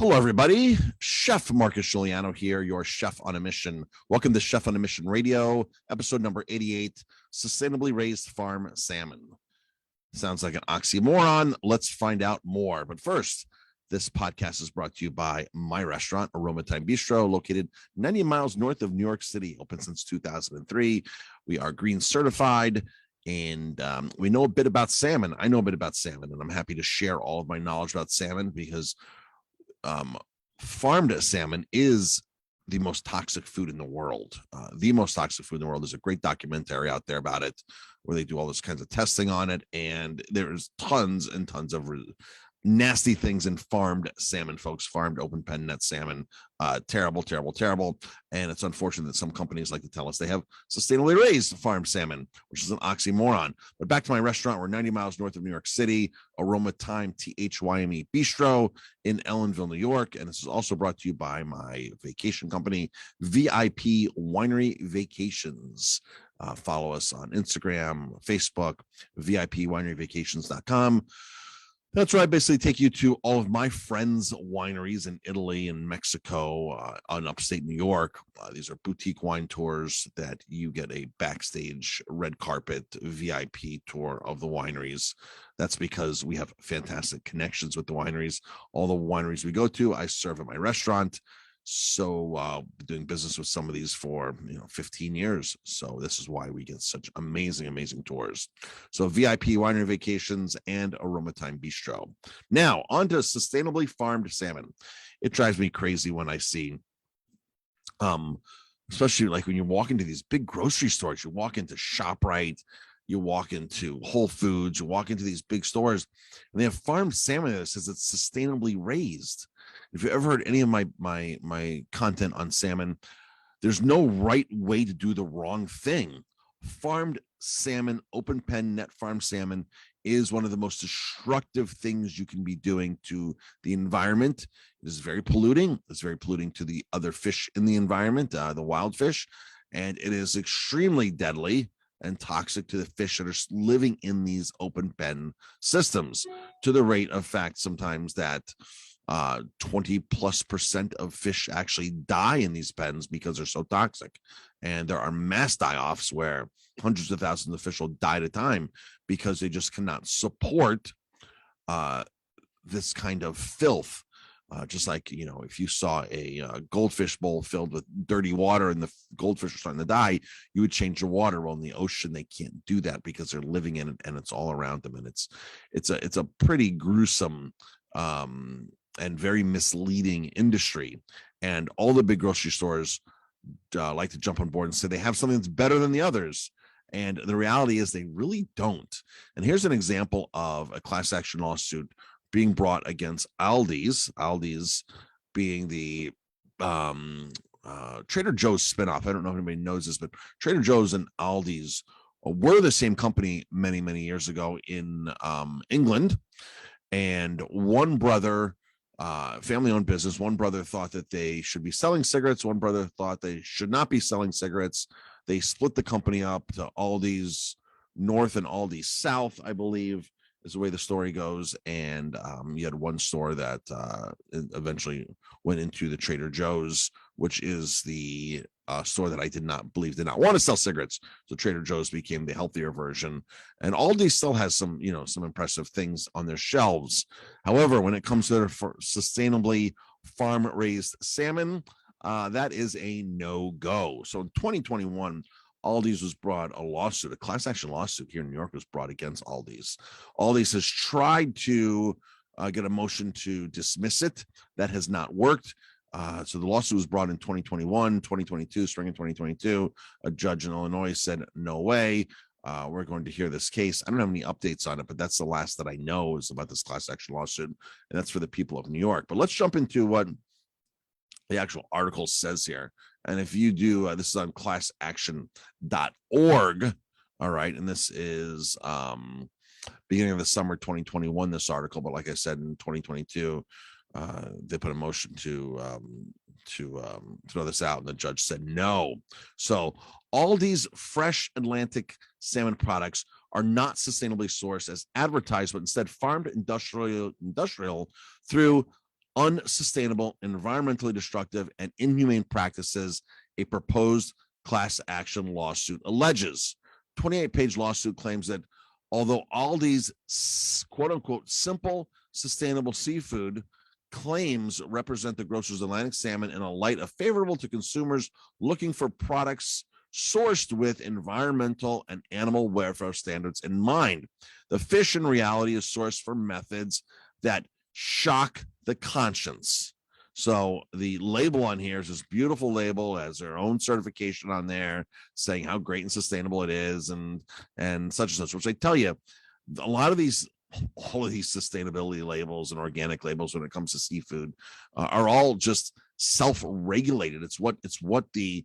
Hello, everybody. Chef Marcus Guiliano here, your chef on a mission. Welcome to Chef on a Mission Radio, episode number 88, Sustainably Raised Farm Salmon. Sounds like an oxymoron. Let's find out more. But first, this podcast is brought to you by my restaurant, Aroma Time Bistro, located 90 miles north of New York City, open since 2003. We are green certified. And we know a bit about salmon. I know a bit about salmon, and I'm happy to share all of my knowledge about salmon because farmed salmon is the most toxic food in the world. The most toxic food in the world. There's a great documentary out there about it where they do all this kinds of testing on it. And there's tons and tons of nasty things in farmed salmon, folks. Farmed open pen net salmon. Terrible, terrible, terrible. And it's unfortunate that some companies like to tell us they have sustainably raised farmed salmon, which is an oxymoron. But back to my restaurant. We're 90 miles north of New York City, Aroma Time THYME Bistro in Ellenville, New York. And this is also brought to you by my vacation company, VIP Winery Vacations. Follow us on Instagram, Facebook, VIPWineryVacations.com. That's right. I basically take you to all of my friends' wineries in Italy and Mexico, on upstate New York. These are boutique wine tours that you get a backstage red carpet VIP tour of the wineries. That's because we have fantastic connections with the wineries. All the wineries we go to, I serve at my restaurant. So doing business with some of these for 15 years. So this is why we get such amazing tours. So VIP Winery Vacations and Aroma Time Bistro. Now on to sustainably farmed salmon. It drives me crazy when I see especially like when you walk into these big grocery stores, you walk into ShopRite, you walk into Whole Foods, you walk into these big stores, and they have farmed salmon that says it's sustainably raised. If you ever heard any of my content on salmon, there's no right way to do the wrong thing. Farmed salmon, open pen net farm salmon is one of the most destructive things you can be doing to the environment. It is very polluting. It's very polluting to the other fish in the environment, the wild fish, and it is extremely deadly and toxic to the fish that are living in these open pen systems, to the rate of fact sometimes that 20+% of fish actually die in these pens because they're so toxic. And there are mass die-offs where hundreds of thousands of fish will die at a time because they just cannot support this kind of filth. Just like, if you saw a goldfish bowl filled with dirty water and the goldfish are starting to die, you would change the water. Well, in the ocean, they can't do that because they're living in it and it's all around them. And it's a pretty gruesome and very misleading industry. And all the big grocery stores like to jump on board and say they have something that's better than the others. And the reality is they really don't. And here's an example of a class action lawsuit being brought against Aldi's being the Trader Joe's spinoff. I don't know if anybody knows this, but Trader Joe's and Aldi's were the same company many years ago in England. And one brother, family-owned business, one brother thought that they should be selling cigarettes. One brother thought they should not be selling cigarettes. They split the company up to Aldi's North and Aldi's South, I believe, is the way the story goes. And you had one store that eventually went into the Trader Joe's, which is the store that I did not want to sell cigarettes. So Trader Joe's became the healthier version. And Aldi still has some impressive things on their shelves. However, when it comes to sustainably farm-raised salmon, that is a no-go. So in 2021, Aldi's was brought a class action lawsuit here in New York was brought against Aldi's. Aldi's has tried to get a motion to dismiss it. That has not worked. So the lawsuit was brought in 2021, 2022, spring of 2022. A judge in Illinois said, no way. We're going to hear this case. I don't have any updates on it, but that's the last that I know is about this class action lawsuit. And that's for the people of New York. But let's jump into what the actual article says here. And if you do, this is on classaction.org. All right. And this is beginning of the summer 2021, this article. But like I said, in 2022, they put a motion to throw this out, and the judge said no. So Aldi's fresh Atlantic salmon products are not sustainably sourced as advertised, but instead farmed industrial through unsustainable, environmentally destructive, and inhumane practices, a proposed class action lawsuit alleges. 28-page lawsuit claims that although Aldi's quote unquote simple, sustainable seafood claims represent the grocer's Atlantic salmon in a light of favorable to consumers looking for products sourced with environmental and animal welfare standards in mind. The fish in reality is sourced for methods that shock the conscience. So the label on here is this beautiful label, has their own certification on there saying how great and sustainable it is, and such and such, which I tell you, a lot of these, all of these sustainability labels and organic labels when it comes to seafood are all just self-regulated. It's what the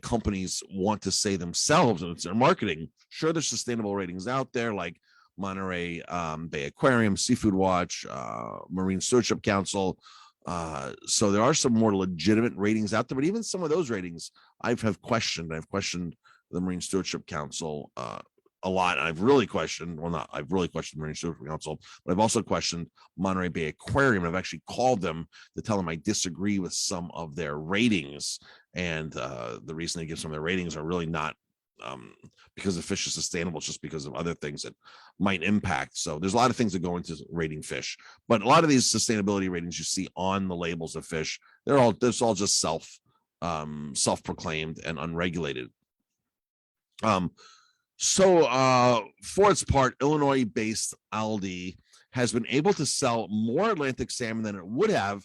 companies want to say themselves, and it's their marketing. Sure, there's sustainable ratings out there like Monterey Bay Aquarium, Seafood Watch, Marine Stewardship Council. So there are some more legitimate ratings out there, but even some of those ratings I've questioned. I've questioned the Marine Stewardship Council a lot. And I've really questioned Marine Stewardship Council, but I've also questioned Monterey Bay Aquarium. I've actually called them to tell them I disagree with some of their ratings. And the reason they give some of their ratings are really not because the fish is sustainable, it's just because of other things that might impact. So there's a lot of things that go into rating fish, but a lot of these sustainability ratings you see on the labels of fish, it's all just self-proclaimed and unregulated. So for its part, Illinois-based Aldi has been able to sell more Atlantic salmon than it would have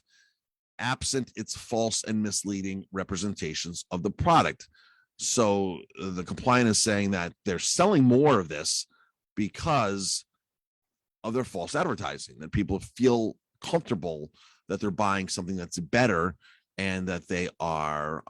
absent its false and misleading representations of the product. So the complaint is saying that they're selling more of this because of their false advertising, that people feel comfortable that they're buying something that's better, and that they are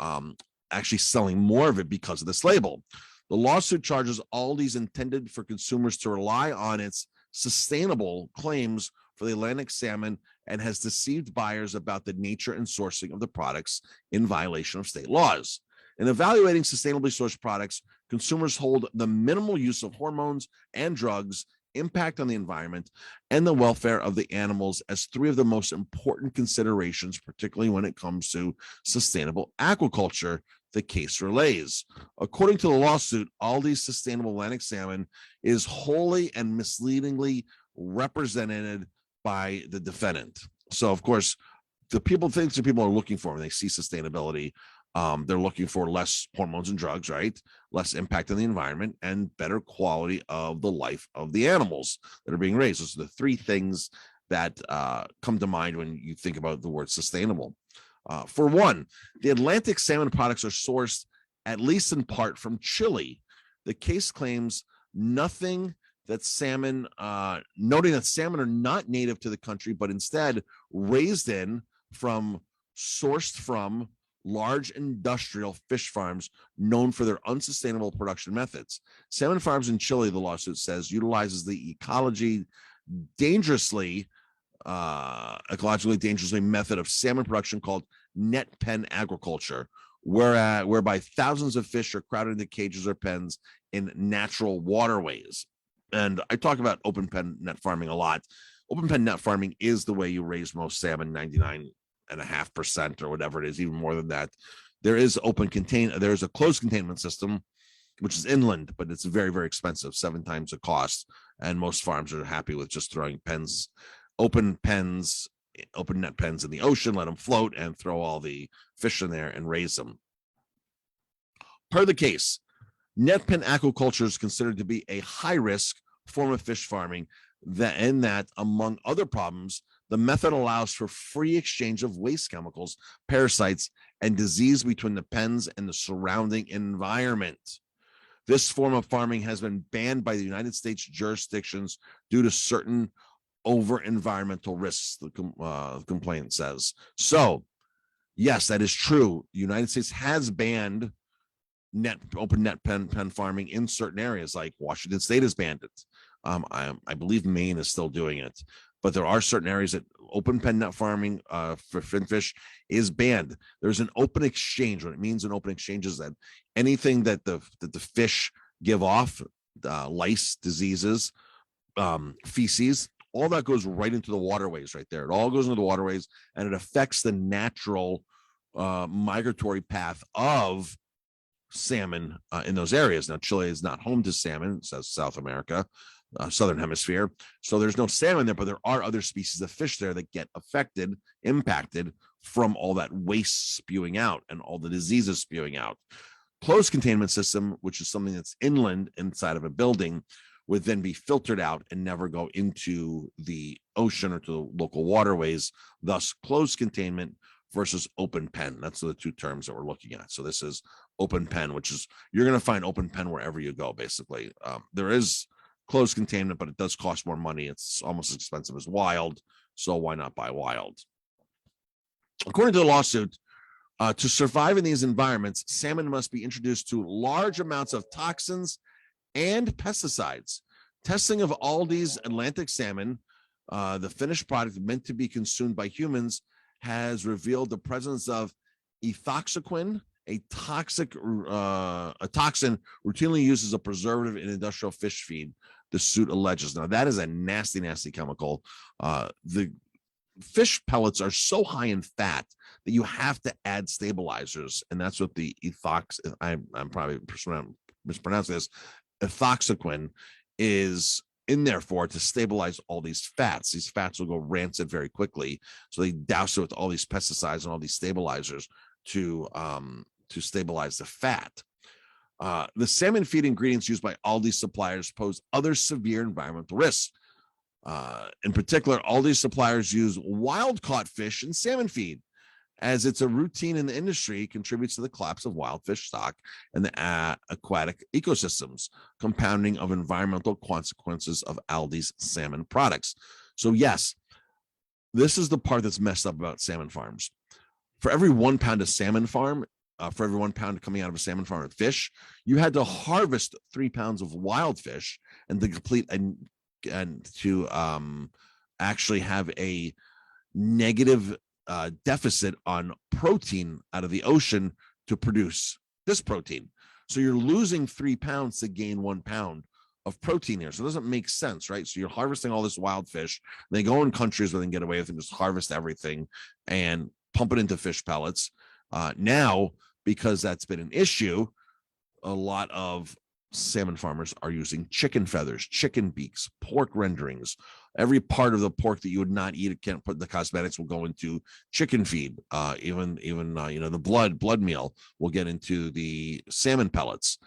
actually selling more of it because of this label. The lawsuit charges Aldi's intended for consumers to rely on its sustainable claims for the Atlantic salmon and has deceived buyers about the nature and sourcing of the products in violation of state laws. In evaluating sustainably sourced products, consumers hold the minimal use of hormones and drugs, impact on the environment, and the welfare of the animals as three of the most important considerations, particularly when it comes to sustainable aquaculture, the case relays. According to the lawsuit, Aldi's sustainable Atlantic salmon is wholly and misleadingly represented by the defendant. So, of course, the things that people are looking for when they see sustainability, they're looking for less hormones and drugs, right? Less impact on the environment and better quality of the life of the animals that are being raised. Those are the three things that come to mind when you think about the word sustainable. For one, the Atlantic salmon products are sourced, at least in part, from Chile. The case claims noting that salmon are not native to the country, but instead sourced from large industrial fish farms known for their unsustainable production methods. Salmon farms in Chile, the lawsuit says, utilizes the ecologically dangerously method of salmon production called net pen agriculture, whereby thousands of fish are crowded into cages or pens in natural waterways. And I talk about open pen net farming a lot. Open pen net farming is the way you raise most salmon, 99.5% or whatever it is, even more than that. There's a closed containment system, which is inland, but it's very, very expensive, 7 times the cost. And most farms are happy with just throwing open net pens in the ocean, let them float, and throw all the fish in there and raise them. Per the case, net pen aquaculture is considered to be a high-risk form of fish farming that, among other problems, the method allows for free exchange of waste chemicals, parasites, and disease between the pens and the surrounding environment. This form of farming has been banned by the United States jurisdictions due to certain over-environmental risks, the complaint says. So, yes, that is true. The United States has banned open net pen farming in certain areas, like Washington State has banned it. I believe Maine is still doing it, but there are certain areas that open pen net farming for finfish is banned. There's an open exchange. What it means in open exchange is that anything that the fish give off, lice, diseases, feces, all that goes right into the waterways right there. It all goes into the waterways, and it affects the natural migratory path of salmon in those areas. Now, Chile is not home to salmon, it says South America, Southern Hemisphere. So there's no salmon there, but there are other species of fish there that get affected, impacted from all that waste spewing out and all the diseases spewing out. Closed containment system, which is something that's inland inside of a building, would then be filtered out and never go into the ocean or to the local waterways. Thus, closed containment versus open pen. That's the two terms that we're looking at. So this is open pen, which is, you're going to find open pen wherever you go, basically. There is closed containment, but it does cost more money. It's almost as expensive as wild. So why not buy wild? According to the lawsuit, to survive in these environments, salmon must be introduced to large amounts of toxins and pesticides. Testing of Aldi's Atlantic salmon, the finished product meant to be consumed by humans, has revealed the presence of ethoxyquin, a toxin routinely used as a preservative in industrial fish feed, the suit alleges. Now, that is a nasty, nasty chemical. The fish pellets are so high in fat that you have to add stabilizers, and that's what the I'm probably mispronouncing this, ethoxyquin is in there for, to stabilize all these fats. These fats will go rancid very quickly, so they douse it with all these pesticides and all these stabilizers to stabilize the fat. The salmon feed ingredients used by Aldi suppliers pose other severe environmental risks. In particular, Aldi suppliers use wild-caught fish in salmon feed, as it's a routine in the industry, contributes to the collapse of wild fish stock and the aquatic ecosystems, compounding of environmental consequences of Aldi's salmon products. So yes, this is the part that's messed up about salmon farms. For every 1 pound of salmon farm, for every 1 pound coming out of a salmon farm of fish, you had to harvest 3 pounds of wild fish, and to complete and to actually have a negative deficit on protein out of the ocean to produce this protein. So you're losing 3 pounds to gain 1 pound of protein here. So it doesn't make sense, right? So you're harvesting all this wild fish. They go in countries where they can get away with it, just harvest everything and pump it into fish pellets. Now, because that's been an issue, a lot of salmon farmers are using chicken feathers, chicken beaks, pork renderings. Every part of the pork that you would not eat, it can't put the cosmetics, will go into chicken feed. Even the blood meal will get into the salmon pellets.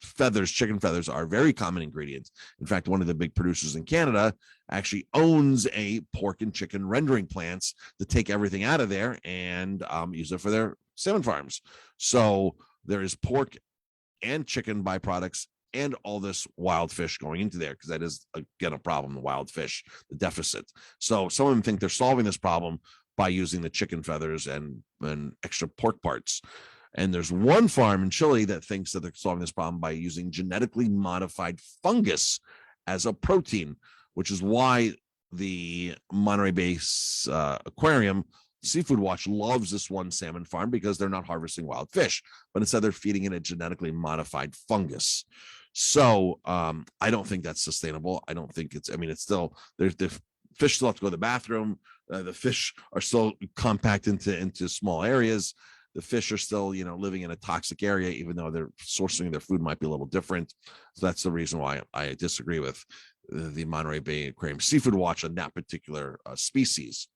Feathers, chicken feathers, are very common ingredients. In fact, one of the big producers in Canada actually owns a pork and chicken rendering plants to take everything out of there and use it for their salmon farms. So there is pork and chicken byproducts and all this wild fish going into there, because that is, again, a problem, the wild fish, the deficit. So some of them think they're solving this problem by using the chicken feathers and extra pork parts. And there's one farm in Chile that thinks that they're solving this problem by using genetically modified fungus as a protein, which is why the Monterey Bay Aquarium Seafood Watch loves this one salmon farm, because they're not harvesting wild fish, but instead they're feeding it a genetically modified fungus. So I don't think that's sustainable. I don't think it's still, the fish still have to go to the bathroom. The fish are still compact into small areas. The fish are still, living in a toxic area, even though their sourcing their food might be a little different. So that's the reason why I disagree with the Monterey Bay Aquarium Seafood Watch on that particular species.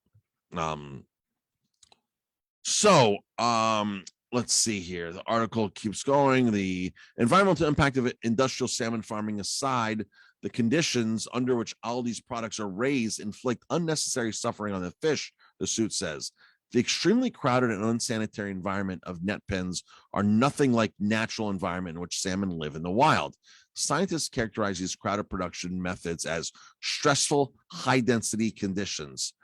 Let's see here. The article keeps going. The environmental impact of industrial salmon farming aside, the conditions under which Aldi's products are raised inflict unnecessary suffering on the fish, the suit says. The extremely crowded and unsanitary environment of net pens are nothing like natural environment in which salmon live in the wild. Scientists characterize these crowded production methods as stressful, high-density conditions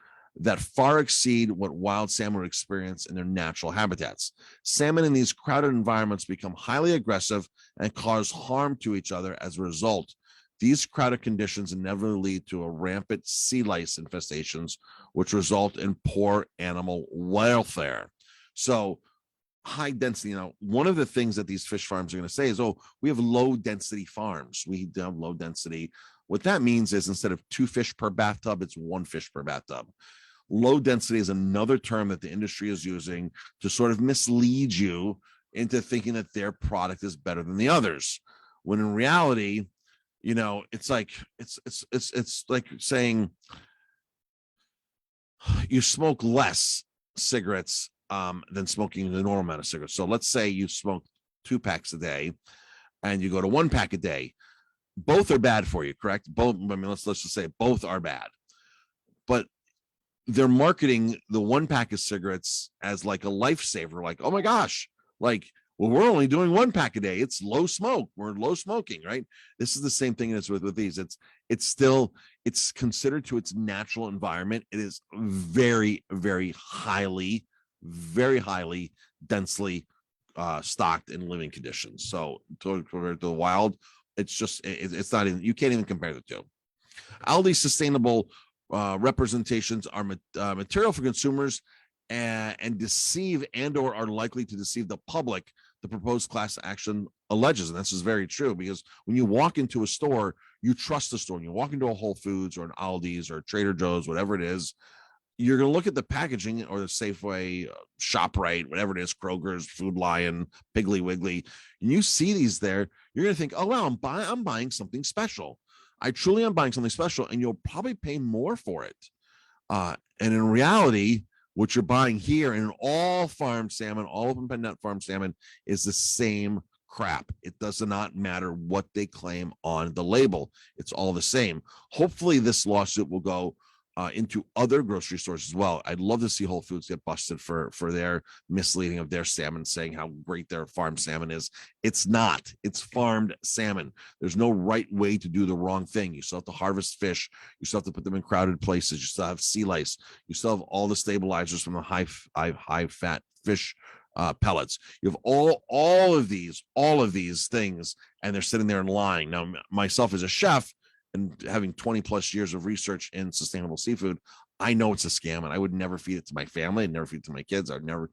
that far exceed what wild salmon would experience in their natural habitats. Salmon in these crowded environments become highly aggressive and cause harm to each other as a result. These crowded conditions inevitably lead to a rampant sea lice infestations, which result in poor animal welfare. So high density, one of the things that these fish farms are going to say is, we have low density farms. We have low density What that means is instead of 2 fish per bathtub, it's 1 fish per bathtub. Low density is another term that the industry is using to sort of mislead you into thinking that their product is better than the others, when in reality, it's like it's like saying you smoke less cigarettes than smoking the normal amount of cigarettes. So let's say you smoke 2 packs a day and you go to 1 pack a day. Both are bad for you, correct? Both. I mean, let's just say both are bad, but they're marketing the 1 pack of cigarettes as like a lifesaver. Like, oh my gosh, like, well, we're only doing 1 pack a day. It's low smoke. We're low smoking, right? This is the same thing as with these. It's considered to its natural environment. It is very, very highly densely stocked in living conditions. So compared to the wild, it's not even, you can't even compare the two. Aldi's sustainable representations are material for consumers and deceive or are likely to deceive the public, the proposed class action alleges. And this is very true, because when you walk into a store, you trust the store. When you walk into a Whole Foods or an Aldi's or Trader Joe's, whatever it is, you're going to look at the packaging, or the Safeway, ShopRite, whatever it is, Kroger's, Food Lion, Piggly Wiggly, and you see these there, you're going to think, oh, wow, I'm buying something special. I truly am buying something special, and you'll probably pay more for it. And in reality, what you're buying here in all farm salmon, all open pen net farm salmon, is the same crap. It does not matter what they claim on the label. It's all the same. Hopefully this lawsuit will go into other grocery stores as well. I'd love to see Whole Foods get busted for their misleading of their salmon, saying how great their farm salmon is. It's not. It's farmed salmon. There's no right way to do the wrong thing. You still have to harvest fish. You still have to put them in crowded places. You still have sea lice. You still have all the stabilizers from the high fat fish pellets. You have all of these things, and they're sitting there and lying. Now, myself as a chef, and having 20 plus years of research in sustainable seafood, I know it's a scam, and I would never feed it to my family. I'd never feed it to my kids. I would never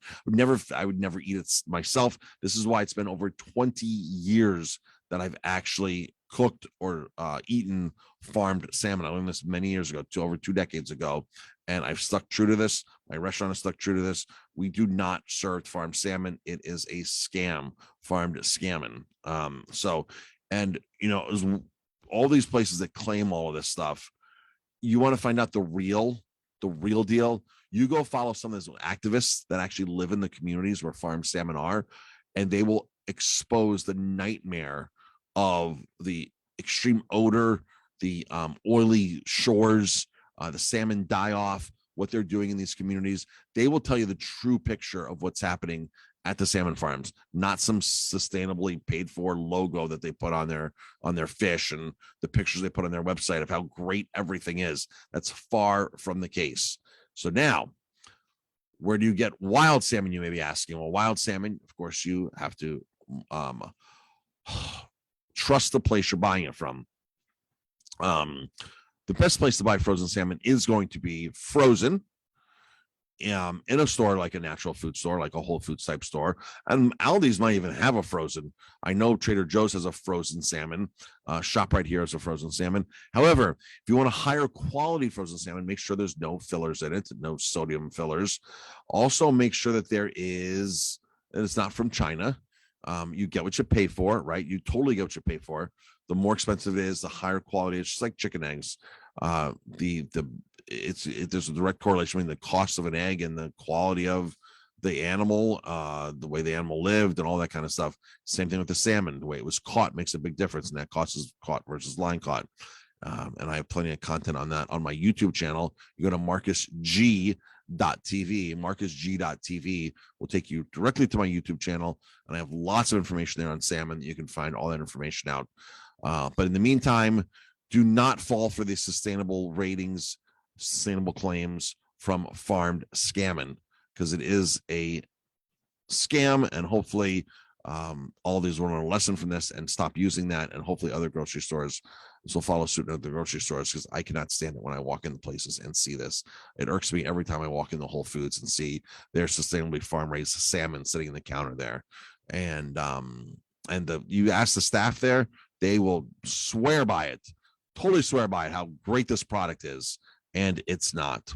eat it myself. This is why it's been over 20 years that I've actually cooked or eaten farmed salmon. I learned this many years ago, over 2 decades ago, and I've stuck true to this. My restaurant has stuck true to this. We do not serve farmed salmon. It is a scam, farmed salmon. All these places that claim all of this stuff, you want to find out the real deal, you go follow some of those activists that actually live in the communities where farm salmon are, and they will expose the nightmare of the extreme odor, the oily shores, the salmon die off, what they're doing in these communities. They will tell you the true picture of what's happening at the salmon farms, not some sustainably paid for logo that they put on their fish and the pictures they put on their website of how great everything is. That's far from the case. So now, where do you get wild salmon, you may be asking? Well, wild salmon, of course, you have to trust the place you're buying it from. The best place to buy frozen salmon is going to be frozen in a store like a natural food store, like a Whole Foods type store. And Aldi's might even have a frozen. I know Trader Joe's has a frozen salmon. ShopRite here has a frozen salmon. However, if you want a higher quality frozen salmon, make sure there's no fillers in it, no sodium fillers. Also, make sure that it's not from China. You get what you pay for, right? You totally get what you pay for. The more expensive it is, the higher quality. It's just like chicken eggs. There's a direct correlation between the cost of an egg and the quality of the animal, the way the animal lived, and all that kind of stuff. Same thing with the salmon. The way it was caught makes a big difference, and that cost is caught versus line caught. And I have plenty of content on that on my YouTube channel. You go to marcusg.tv. marcusg.tv will take you directly to my YouTube channel, and I have lots of information there on salmon. You can find all that information out. But in the meantime, do not fall for the sustainable ratings, sustainable claims from farmed salmon, because it is a scam. And hopefully all of these will learn a lesson from this and stop using that. And hopefully other grocery stores will follow suit in other grocery stores, because I cannot stand it when I walk into places and see this. It irks me every time I walk into Whole Foods and see their sustainably farm raised salmon sitting in the counter there. And you ask the staff there, they will swear by it. totally swear by it, how great this product is, and it's not.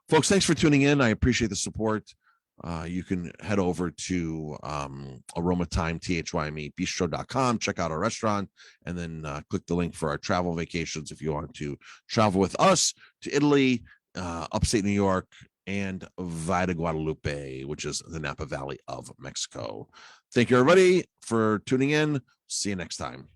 Folks, thanks for tuning in. I appreciate the support. You can head over to aromatime, THYME, bistro.com, check out our restaurant, and then click the link for our travel vacations if you want to travel with us to Italy, upstate New York, and Valle de Guadalupe, which is the Napa Valley of Mexico. Thank you, everybody, for tuning in. See you next time.